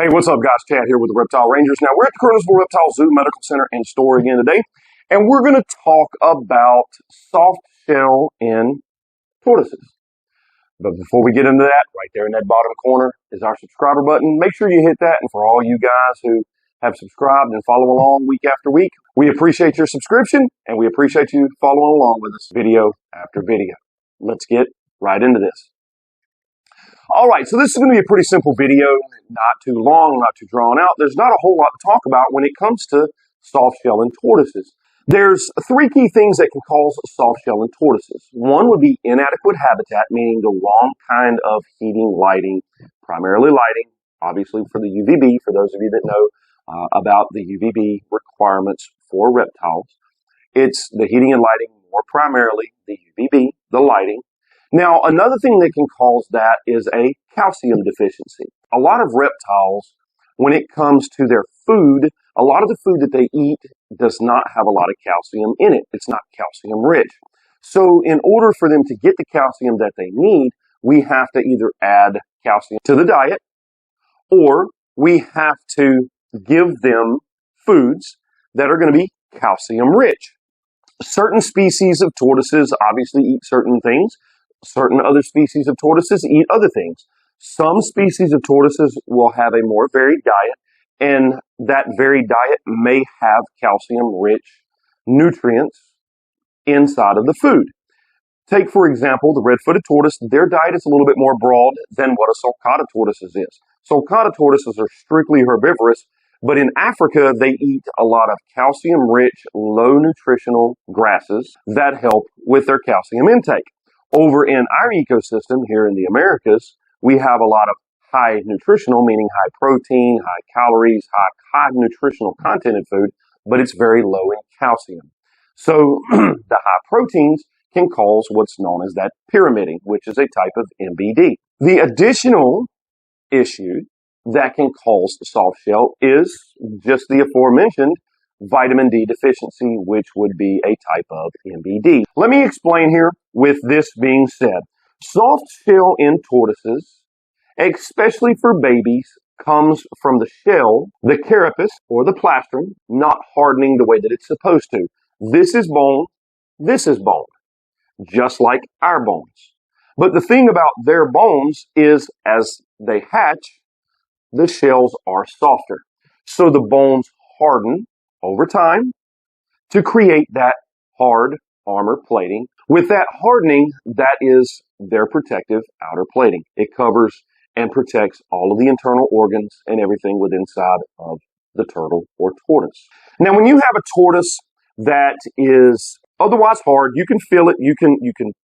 Hey, what's up, guys? Chad here with the Reptile Rangers. Now, we're at the Tortoise Reptile Zoo, Medical Center, and Store again today, and we're going to talk about soft shell in tortoises. But before we get into that, right there in that bottom corner is our subscriber button. Make sure you hit that, and for all you guys who have subscribed and follow along week after week, we appreciate your subscription, and we appreciate you following along with us video after video. Let's get right into this. All right, so this is going to be a pretty simple video, not too long, not too drawn out. There's not a whole lot to talk about when it comes to soft shell in tortoises. There's three key things that can cause soft shell in tortoises. One would be inadequate habitat, meaning the wrong kind of heating, lighting, primarily lighting, obviously for the UVB, for those of you that know about the UVB requirements for reptiles. It's the heating and lighting, more primarily the UVB, the lighting. Now, another thing that can cause that is a calcium deficiency. A lot of reptiles, when it comes to their food, a lot of the food that they eat does not have a lot of calcium in it. It's not calcium rich. So in order for them to get the calcium that they need, we have to either add calcium to the diet, or we have to give them foods that are going to be calcium rich. Certain species of tortoises obviously eat certain things. Certain other species of tortoises eat other things. Some species of tortoises will have a more varied diet, and that varied diet may have calcium-rich nutrients inside of the food. Take, for example, the red-footed tortoise. Their diet is a little bit more broad than what a sulcata tortoise is. Sulcata tortoises are strictly herbivorous, but in Africa, they eat a lot of calcium-rich, low-nutritional grasses that help with their calcium intake. Over in our ecosystem here in the Americas, we have a lot of high nutritional, meaning high protein, high calories, high nutritional content in food, but it's very low in calcium. So the high proteins can cause what's known as that pyramiding, which is a type of MBD. The additional issue that can cause the soft shell is just the aforementioned vitamin D deficiency, which would be a type of MBD. Let me explain here with this being said. Soft shell in tortoises, especially for babies, comes from the shell, the carapace, or the plastron, not hardening the way that it's supposed to. This is bone, this is bone, just like our bones. But the thing about their bones is as they hatch, the shells are softer. So the bones harden over time to create that hard armor plating. With that hardening, that is their protective outer plating. It covers and protects all of the internal organs and everything within inside of the turtle or tortoise. Now, when you have a tortoise that is otherwise hard, you can feel it, you can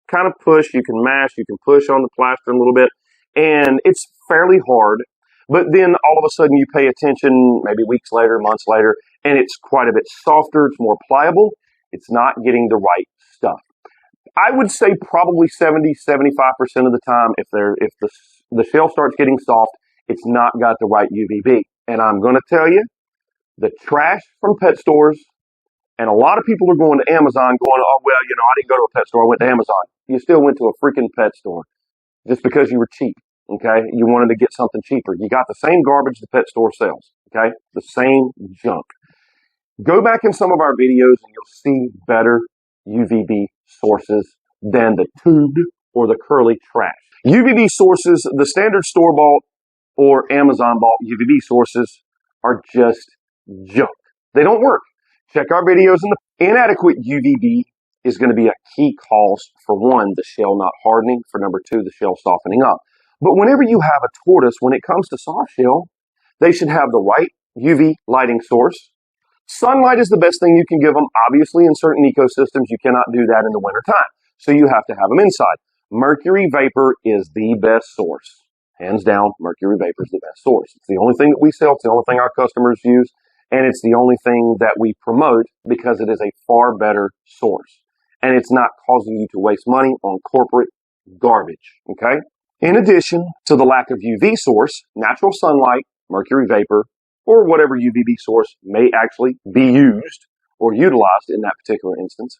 kind of push, you can mash, you can push on the plastron a little bit, and it's fairly hard. But then all of a sudden you pay attention, maybe weeks later, months later, and it's quite a bit softer, it's more pliable, it's not getting the right stuff. I would say probably 70-75% of the time, if the shell starts getting soft, it's not got the right UVB. And I'm going to tell you, the trash from pet stores, and a lot of people are going to Amazon going, oh, well, I didn't go to a pet store, I went to Amazon. You still went to a freaking pet store just because you were cheap. Okay, you wanted to get something cheaper. You got the same garbage the pet store sells. Okay, the same junk. Go back in some of our videos and you'll see better UVB sources than the tubed or the curly trash. UVB sources, the standard store-bought or Amazon-bought UVB sources are just junk. They don't work. Check our videos. Inadequate UVB is going to be a key cause for one, the shell not hardening, for number two, the shell softening up. But whenever you have a tortoise, when it comes to soft shell, they should have the right UV lighting source. Sunlight is the best thing you can give them. Obviously, in certain ecosystems, you cannot do that in the wintertime. So you have to have them inside. Mercury vapor is the best source. Hands down, mercury vapor is the best source. It's the only thing that we sell. It's the only thing our customers use. And it's the only thing that we promote because it is a far better source. And it's not causing you to waste money on corporate garbage. Okay? In addition to the lack of UV source, natural sunlight, mercury vapor, or whatever UVB source may actually be used or utilized in that particular instance,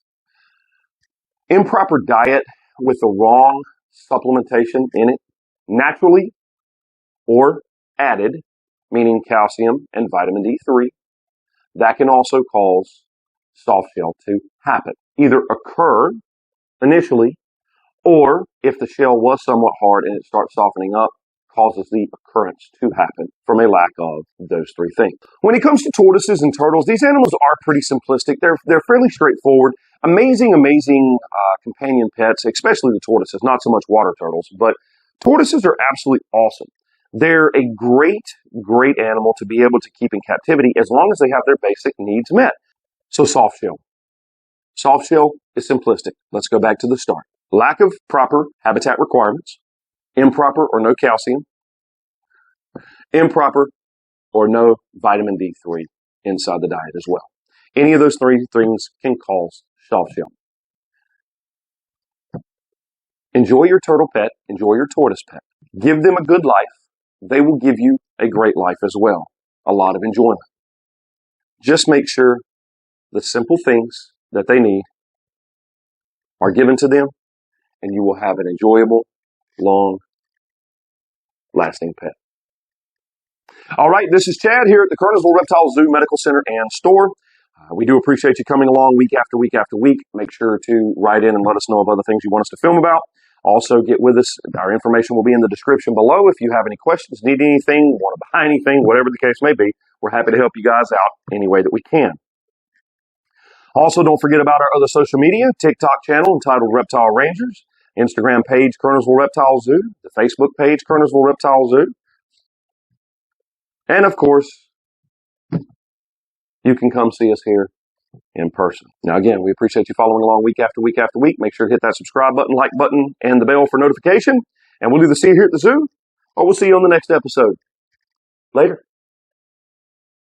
improper diet with the wrong supplementation in it, naturally or added, meaning calcium and vitamin D3, that can also cause soft shell to happen. Either occur initially, or if the shell was somewhat hard and it starts softening up, causes the occurrence to happen from a lack of those three things. When it comes to tortoises and turtles, these animals are pretty simplistic. They're fairly straightforward. Amazing companion pets, especially the tortoises, not so much water turtles, but tortoises are absolutely awesome. They're a great animal to be able to keep in captivity as long as they have their basic needs met. So soft shell. Soft shell is simplistic. Let's go back to the start. Lack of proper habitat requirements, improper or no calcium, improper or no vitamin D3 inside the diet as well. Any of those three things can cause soft shell. Enjoy your turtle pet, enjoy your tortoise pet. Give them a good life. They will give you a great life as well. A lot of enjoyment. Just make sure the simple things that they need are given to them, and you will have an enjoyable, long, lasting pet. All right, this is Chad here at the Kernersville Reptile Zoo Medical Center and Store. We do appreciate you coming along week after week after week. Make sure to write in and let us know of other things you want us to film about. Also, get with us. Our information will be in the description below. If you have any questions, need anything, want to buy anything, whatever the case may be, we're happy to help you guys out any way that we can. Also, don't forget about our other social media, TikTok channel entitled Reptile Rangers, Instagram page, Kernersville Reptile Zoo, the Facebook page, Kernersville Reptile Zoo. And of course, you can come see us here in person. Now again, we appreciate you following along week after week after week. Make sure to hit that subscribe button, like button, and the bell for notification. And we'll either see you here at the zoo, or we'll see you on the next episode. Later.